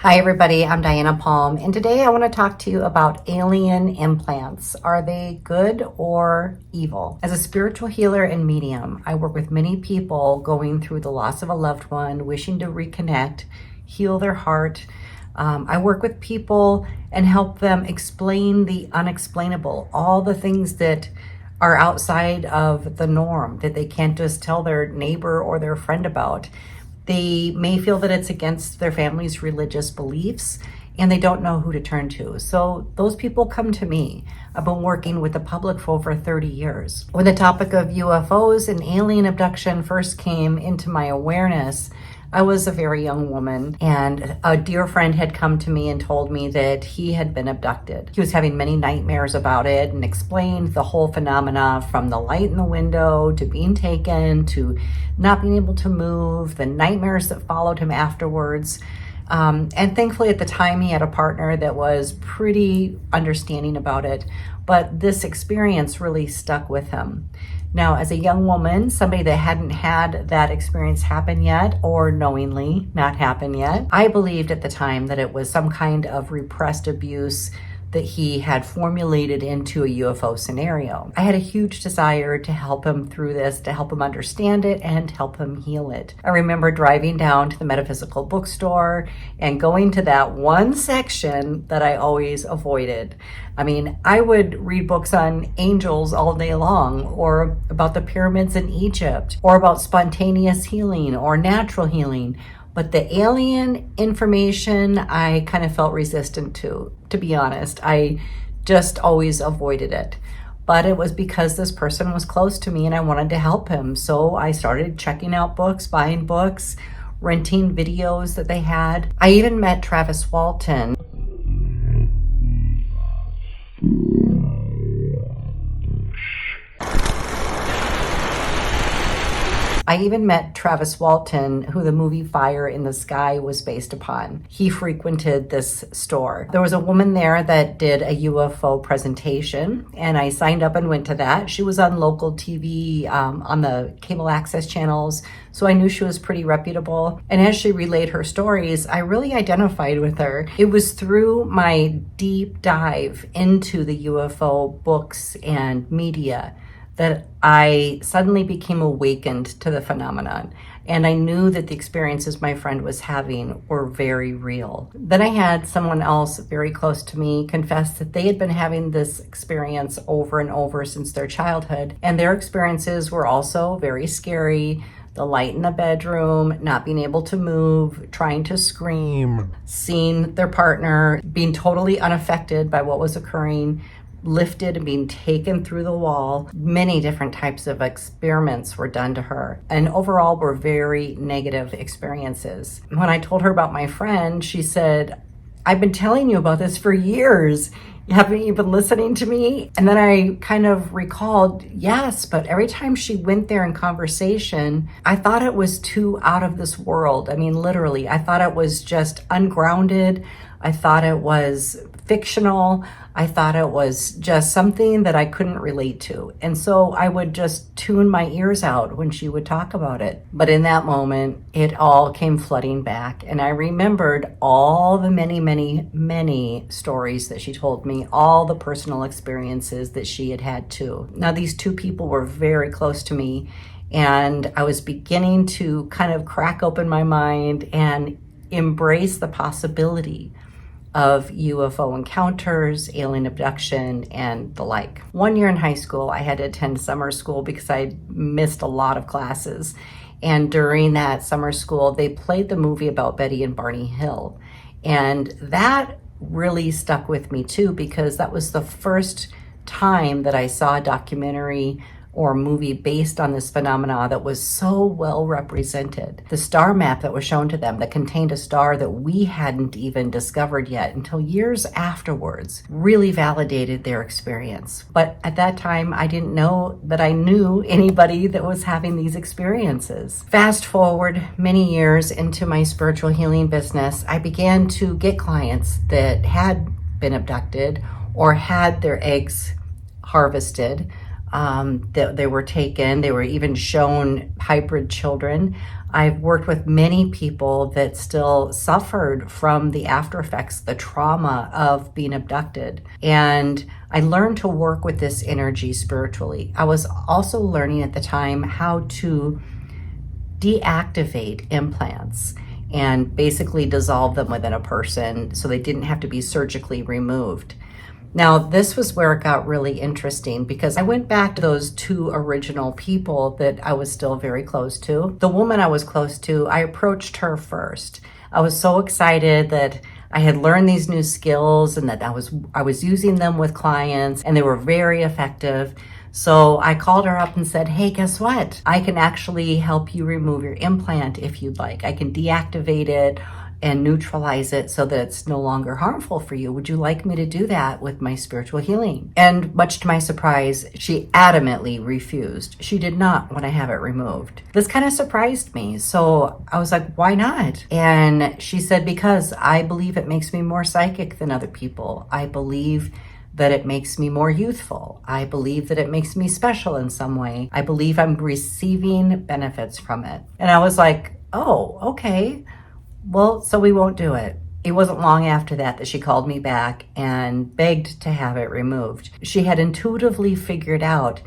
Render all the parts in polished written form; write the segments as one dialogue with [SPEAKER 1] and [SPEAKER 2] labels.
[SPEAKER 1] Hi everybody, I'm Diana Palm, and today I want to talk to you about alien implants. Are they good or evil? As a spiritual healer and medium, I work with many people going through the loss of a loved one, wishing to reconnect, heal their heart. I work with people and help them explain the unexplainable, all the things that are outside of the norm that they can't just tell their neighbor or their friend about. They may feel that it's against their family's religious beliefs and they don't know who to turn to. So those people come to me. I've been working with the public for over 30 years. When the topic of UFOs and alien abduction first came into my awareness, I was a very young woman, and a dear friend had come to me and told me that he had been abducted. He was having many nightmares about it and explained the whole phenomena, from the light in the window to being taken to not being able to move, the nightmares that followed him afterwards. And thankfully at the time he had a partner that was pretty understanding about it, but this experience really stuck with him. Now, as a young woman, somebody that hadn't had that experience happen yet, or knowingly not happen yet, I believed at the time that it was some kind of repressed abuse that he had formulated into a UFO scenario. I had a huge desire to help him through this, to help him understand it and help him heal it. I remember driving down to the metaphysical bookstore and going to that one section that I always avoided. I mean, I would read books on angels all day long, or about the pyramids in Egypt, or about spontaneous healing or natural healing. But the alien information, I kind of felt resistant to be honest. I just always avoided it. But it was because this person was close to me and I wanted to help him. So I started checking out books, buying books, renting videos that they had. I even met Travis Walton. Who the movie Fire in the Sky was based upon. He frequented this store. There was a woman there that did a UFO presentation, and I signed up and went to that. She was on local TV, on the cable access channels, so I knew she was pretty reputable. And as she relayed her stories, I really identified with her. It was through my deep dive into the UFO books and media that I suddenly became awakened to the phenomenon. And I knew that the experiences my friend was having were very real. Then I had someone else very close to me confess that they had been having this experience over and over since their childhood. And their experiences were also very scary. The light in the bedroom, not being able to move, trying to scream, seeing their partner being totally unaffected by what was occurring, lifted and being taken through the wall. Many different types of experiments were done to her, and overall were very negative experiences. When I told her about my friend, she said, "I've been telling you about this for years. Haven't you been listening to me?" And then I kind of recalled, yes, but every time she went there in conversation, I thought it was too out of this world. I mean, literally, I thought it was just ungrounded. I thought it was fictional. I thought it was just something that I couldn't relate to. And so I would just tune my ears out when she would talk about it. But in that moment, it all came flooding back. And I remembered all the many stories that she told me, all the personal experiences that she had had too. Now, these two people were very close to me, and I was beginning to kind of crack open my mind and embrace the possibility of UFO encounters, alien abduction, and the like. One year in high school, I had to attend summer school because I missed a lot of classes. And during that summer school, they played the movie about Betty and Barney Hill. And that really stuck with me too, because that was the first time that I saw a documentary or movie based on this phenomena that was so well represented. The star map that was shown to them that contained a star that we hadn't even discovered yet until years afterwards really validated their experience. But at that time, I didn't know that I knew anybody that was having these experiences. Fast forward many years into my spiritual healing business, I began to get clients that had been abducted or had their eggs harvested that they were taken. They were even shown hybrid children. I've worked with many people that still suffered from the after effects, the trauma of being abducted. And I learned to work with this energy spiritually. I was also learning at the time how to deactivate implants and basically dissolve them within a person so they didn't have to be surgically removed. Now, this was where it got really interesting because I went back to those two original people that I was still very close to. The woman I was close to, I approached her first. I was so excited that I had learned these new skills and that I was using them with clients and they were very effective. So I called her up and said, hey, guess what? I can actually help you remove your implant if you'd like. I can deactivate it and neutralize it so that it's no longer harmful for you. Would you like me to do that with my spiritual healing? And much to my surprise, she adamantly refused. She did not want to have it removed. This kind of surprised me. So I was like, why not? And she said, because I believe it makes me more psychic than other people. I believe that it makes me more youthful. I believe that it makes me special in some way. I believe I'm receiving benefits from it. And I was like, oh, okay. Well, so we won't do it. It wasn't long after that she called me back and begged to have it removed. She had intuitively figured out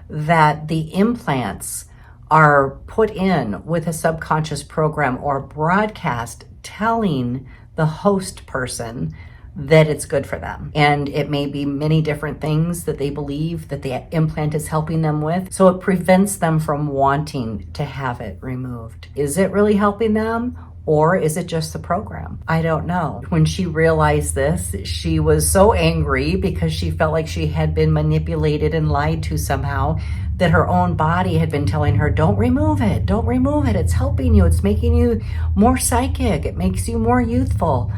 [SPEAKER 1] that the implants are put in with a subconscious program or broadcast telling the host person that it's good for them. And it may be many different things that they believe that the implant is helping them with. So it prevents them from wanting to have it removed. Is it really helping them? Or is it just the program? I don't know. When she realized this, she was so angry because she felt like she had been manipulated and lied to somehow, that her own body had been telling her, don't remove it, don't remove it. It's helping you. It's making you more psychic. It makes you more youthful.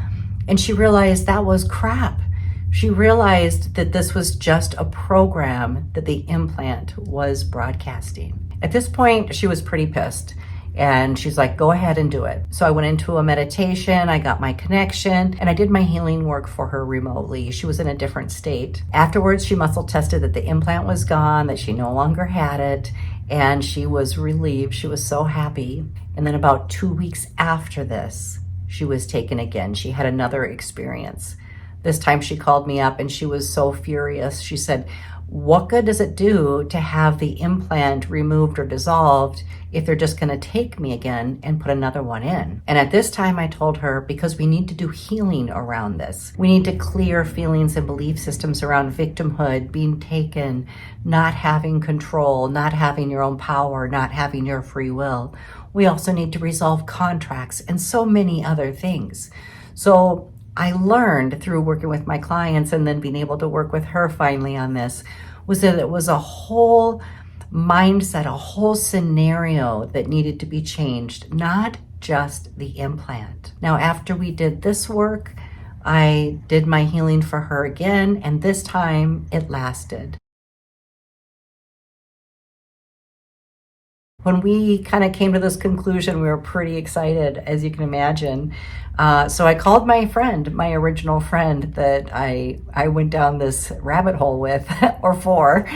[SPEAKER 1] And she realized that was crap. She realized that this was just a program that the implant was broadcasting. At this point, she was pretty pissed. And she's like, go ahead and do it. So I went into a meditation, I got my connection, and I did my healing work for her remotely. She was in a different state. Afterwards, she muscle tested that the implant was gone, that she no longer had it, and she was relieved. She was so happy. And then about 2 weeks after this, she was taken again. She had another experience. This time she called me up and she was so furious. She said, what good does it do to have the implant removed or dissolved if they're just going to take me again and put another one in? And at this time I told her, because we need to do healing around this. We need to clear feelings and belief systems around victimhood, being taken, not having control, not having your own power, not having your free will. We also need to resolve contracts and so many other things. So I learned through working with my clients and then being able to work with her finally on this, was that it was a whole mindset, a whole scenario that needed to be changed, not just the implant. Now, after we did this work, I did my healing for her again, and this time it lasted. When we kind of came to this conclusion, we were pretty excited, as you can imagine. So I called my friend, my original friend that I went down this rabbit hole with, or for,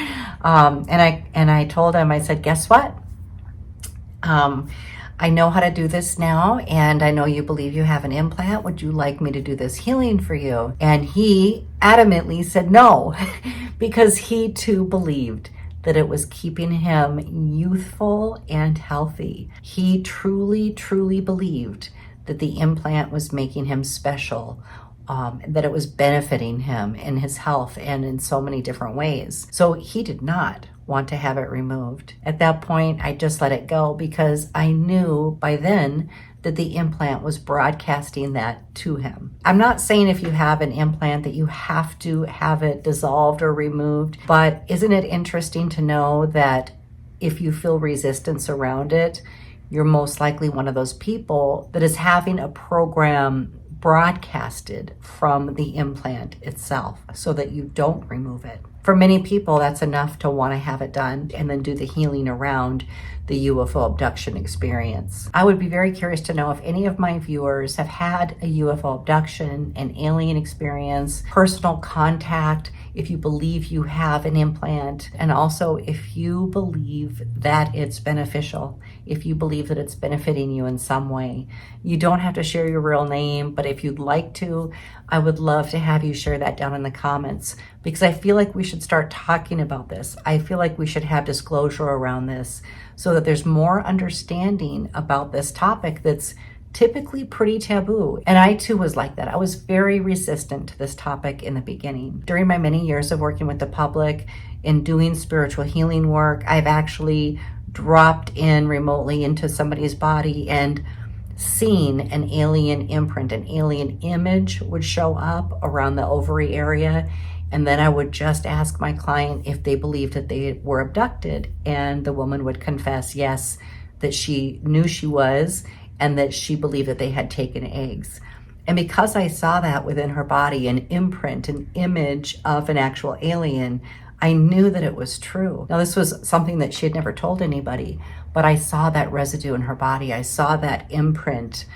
[SPEAKER 1] and I told him, I said, guess what? I know how to do this now, and I know you believe you have an implant. Would you like me to do this healing for you? And he adamantly said no, because he too believed that it was keeping him youthful and healthy. He truly, truly believed that the implant was making him special, that it was benefiting him in his health and in so many different ways. So he did not want to have it removed. At that point, I just let it go because I knew by then that the implant was broadcasting that to him. I'm not saying if you have an implant that you have to have it dissolved or removed, but isn't it interesting to know that if you feel resistance around it, you're most likely one of those people that is having a program broadcasted from the implant itself so that you don't remove it. For many people, that's enough to want to have it done and then do the healing around the UFO abduction experience. I would be very curious to know if any of my viewers have had a UFO abduction, an alien experience, personal contact, if you believe you have an implant, and also if you believe that it's beneficial, if you believe that it's benefiting you in some way. You don't have to share your real name, but if you'd like to, I would love to have you share that down in the comments, because I feel like we should start talking about this. I feel like we should have disclosure around this so that there's more understanding about this topic that's typically pretty taboo. And I too was like that. I was very resistant to this topic in the beginning. During my many years of working with the public and doing spiritual healing work, I've actually dropped in remotely into somebody's body and seen an alien imprint, an alien image would show up around the ovary area. And then I would just ask my client if they believed that they were abducted. And the woman would confess, yes, that she knew she was, and that she believed that they had taken eggs. And because I saw that within her body, an imprint, an image of an actual alien, I knew that it was true. Now, this was something that she had never told anybody, but I saw that residue in her body. I saw that imprint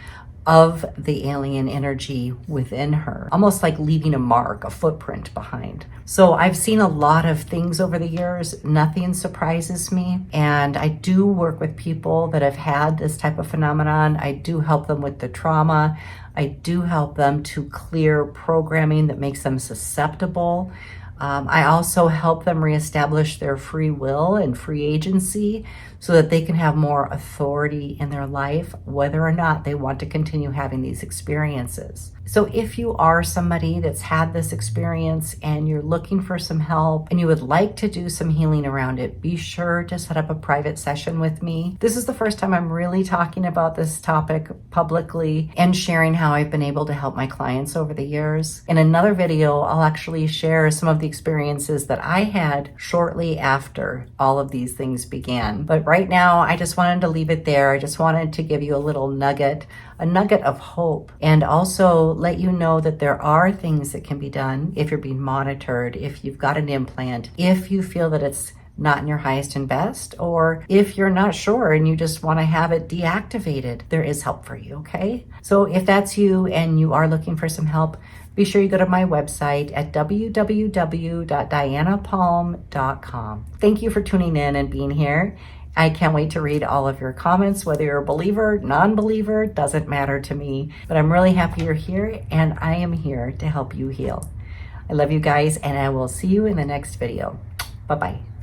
[SPEAKER 1] of the alien energy within her, almost like leaving a mark, a footprint behind. So I've seen a lot of things over the years. Nothing surprises me. And I do work with people that have had this type of phenomenon. I do help them with the trauma. I do help them to clear programming that makes them susceptible. I also help them reestablish their free will and free agency so that they can have more authority in their life, whether or not they want to continue having these experiences. So if you are somebody that's had this experience and you're looking for some help and you would like to do some healing around it, be sure to set up a private session with me. This is the first time I'm really talking about this topic publicly and sharing how I've been able to help my clients over the years. In another video, I'll actually share some of the experiences that I had shortly after all of these things began. But right now, I just wanted to leave it there. I just wanted to give you a little nugget, a nugget of hope, and also let you know that there are things that can be done if you're being monitored, if you've got an implant, if you feel that it's not in your highest and best, or if you're not sure and you just want to have it deactivated, there is help for you, okay? So if that's you and you are looking for some help, be sure you go to my website at www.dianapalm.com. Thank you for tuning in and being here. I can't wait to read all of your comments, whether you're a believer, non-believer, doesn't matter to me. But I'm really happy you're here, and I am here to help you heal. I love you guys, and I will see you in the next video. Bye-bye.